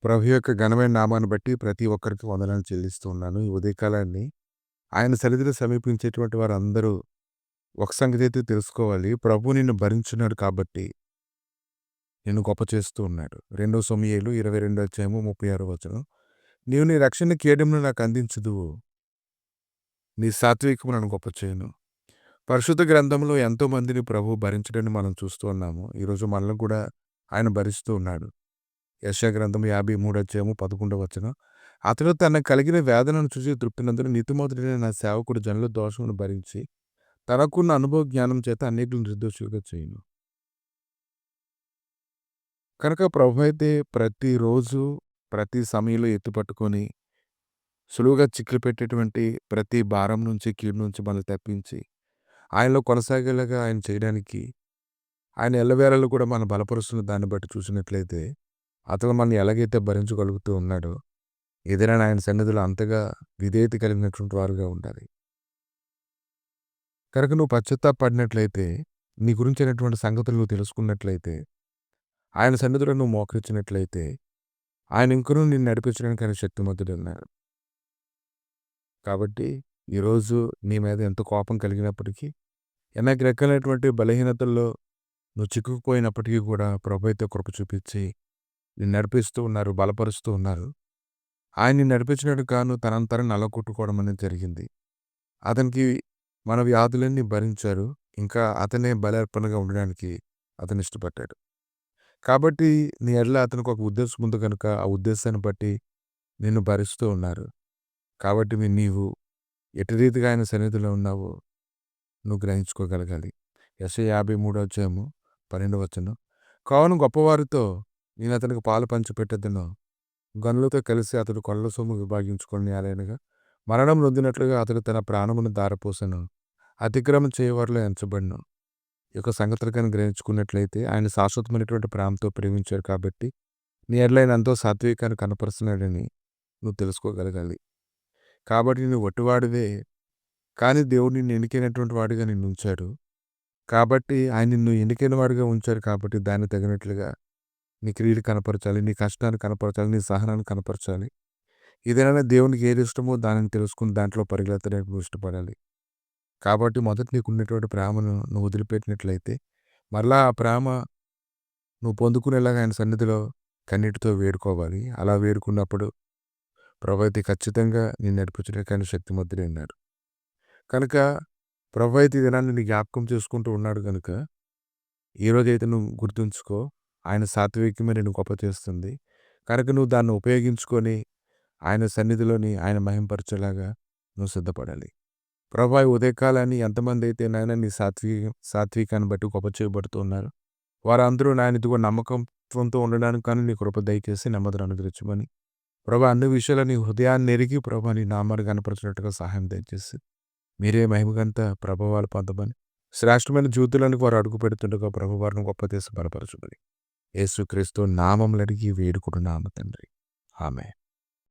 ప్రభు యొక్క ఘనమైన నామాన్ని బట్టి ప్రతి ఒక్కరికి వందనాలు చెల్లిస్తూ ఉన్నాను. ఈ ఉదయకాలాన్ని ఆయన సన్నిధిని సమీపించేటువంటి వారందరూ ఒక సంగతి అయితే తెలుసుకోవాలి. ప్రభు నిన్ను భరించున్నాడు కాబట్టి నిన్ను గొప్ప చేస్తూ ఉన్నాడు. 2 సమూయేలు 22 అధ్యాయము 36 వచనం. నీవు నీ రక్షణ కేడెమును నాకు అందించుదువు. నీ సాత్వికము నన్ను గొప్ప చేయును. పరిశుద్ధ గ్రంథంలో ఎంతో మందిని ప్రభు భరించడాన్ని మనం చూస్తూ ఉన్నాము. ఈరోజు మనల్ని కూడా ఆయన భరిస్తూ ఉన్నాడు. యెషయా గ్రంథం 53 అధ్యాయము 11 వచనం. అతడు తనకు కలిగిన వేదనను చూసి తృప్తినందున నీతిమంతుడైన నా సేవకుడు జనుల దోషమును భరించి తనకున్న అనుభవ జ్ఞానం చేత అనేకులను నిర్దోషులుగా చేయును. కనుక ప్రభు అయితే ప్రతిరోజు ప్రతి సమయంలో ఎత్తుపట్టుకొని సులువుగా చిక్కులు పెట్టేటువంటి ప్రతి భారం నుంచి కీడు నుంచి మనల్ని తప్పించి ఆయనలో కొనసాగేలాగా ఆయన చేయడానికి ఆయన ఎల్లవేళలో కూడా మనం బలపరుస్తున్న దాన్ని బట్టి చూసినట్లయితే అతను మనం ఎలాగైతే భరించగలుగుతూ ఉన్నాడో ఏదైనా ఆయన సన్నిధిలో అంతగా విధేయత కలిగినటువంటి వారుగా ఉండాలి. కనుక నువ్వు పశ్చాత్తాపడినట్లయితే నీ గురించినటువంటి సంగతులు నువ్వు తెలుసుకున్నట్లయితే ఆయన సన్నిధిలో నువ్వు మోకరించినట్లయితే ఆయన ఇంకనూ నిన్ను నడిపించడానికి ఆయన శక్తిమంతుడు ఉన్నారు. కాబట్టి ఈరోజు నీ మీద ఎంత కోపం కలిగినప్పటికీ ఎన్నక రెక్కలైనటువంటి బలహీనతల్లో నువ్వు చిక్కుకుపోయినప్పటికీ కూడా ప్రభు అయితే కృప చూపించి నిన్ను నడిపిస్తూ ఉన్నారు, బలపరుస్తూ ఉన్నారు. ఆయన్ని నడిపించినట్టు గాను తనంతరం నలగొట్టుకోవడం అనేది జరిగింది. అతనికి మన వ్యాధులన్నీ భరించారు. ఇంకా అతనే బలర్పణగా ఉండడానికి అతను ఇష్టపడ్డాడు. కాబట్టి నీ ఎడల అతనికి ఒక ఉద్దేశం ఉంది కనుక ఆ ఉద్దేశాన్ని బట్టి నిన్ను భరిస్తూ ఉన్నారు. కాబట్టి నీవు ఎటు రీతిగా ఆయన సన్నిధిలో ఉన్నావో నువ్వు గ్రహించుకోగలగాలి. యెషయా 53 అధ్యాయము 12 వచనం. కావున గొప్పవారితో నేను అతనికి పాలు పంచిపెట్టెదను. గనులతో కలిసి అతడు కొల్ల సొమ్ము విభాగించుకొని అలానగా మరణం నొందినట్లుగా అతడు తన ప్రాణమును దారపోసెను. అతిక్రమం చేయవారిలో ఎంచబడిను. ఈ యొక్క సంగతులను గ్రహించుకున్నట్లయితే ఆయన శాశ్వతమైనటువంటి ప్రేమతో ప్రేమించారు కాబట్టి నీ ఎడల ఆయన ఎంతో సాత్వికాన్ని కనపరుస్తున్నాడని నువ్వు తెలుసుకోగలగాలి. కాబట్టి నువ్వు ఒట్టివాడివే, కానీ దేవుడు నిన్ను ఎన్నికైనటువంటి వాడిగా నిన్ను ఉంచాడు. కాబట్టి ఆయన నిన్ను ఎన్నికైన వాడిగా ఉంచారు కాబట్టి దాన్ని తగినట్లుగా నీ క్రియలు కనపరచాలి, నీ కష్టాన్ని కనపరచాలి, నీ సహనాన్ని కనపరచాలి. ఏదైనా దేవునికి ఏది ఇష్టమో దానిని తెలుసుకుని దాంట్లో పరిగెత్తడానికి నువ్వు ఇష్టపడాలి. కాబట్టి మొదట నీకు ఉన్నటువంటి ప్రేమను నువ్వు వదిలిపెట్టినట్లయితే మరలా ఆ ప్రేమ నువ్వు పొందుకునేలాగా ఆయన సన్నిధిలో కన్నీటితో వేడుకోవాలి. అలా వేడుకున్నప్పుడు ప్రభు అయితే ఖచ్చితంగా నేను నడిపించడానికి ఆయన శక్తిమంతుడై ఉన్నాడు. కనుక ప్రభు అయితే ఈ దినాన్ని నీ జ్ఞాపకం చేసుకుంటూ ఉన్నాడు కనుక ఈరోజైతే నువ్వు గుర్తుంచుకో, ఆయన సాత్వికమే నిన్ను గొప్ప చేస్తుంది. కనుక నువ్వు దాన్ని ఉపయోగించుకొని ఆయన సన్నిధిలోని ఆయన మహింపరచేలాగా నువ్వు సిద్ధపడాలి. ప్రభా ఈ ఉదయకాలాన్ని ఎంతమంది అయితే నాయన నీ సాత్వికాన్ని బట్టి గొప్ప చేయబడుతూ ఉన్నారు వారందరూ నాయన ఇదిగో నమ్మకంతో ఉండడానికి కానీ నీ కృప దయచేసి నెమ్మదిని అనుగ్రహించమని ప్రభా అన్ని విషయాలు నీ హృదయాన్ని ఎరిగి ప్రభా నీ నామాన్ని కనపరిచినట్టుగా సహాయం దయచేసి మీరే మహిమగంత ప్రభావాలు పొందమని శ్రేష్టమైన జీవితాలకు వారు అడుగు పెడుతుండగా ప్రభు వారిని గొప్ప చేసి బలపరచమని యేసుక్రీస్తు నామములు అడిగి వేడుకుంటున్నాము తండ్రి. ఆమేన్.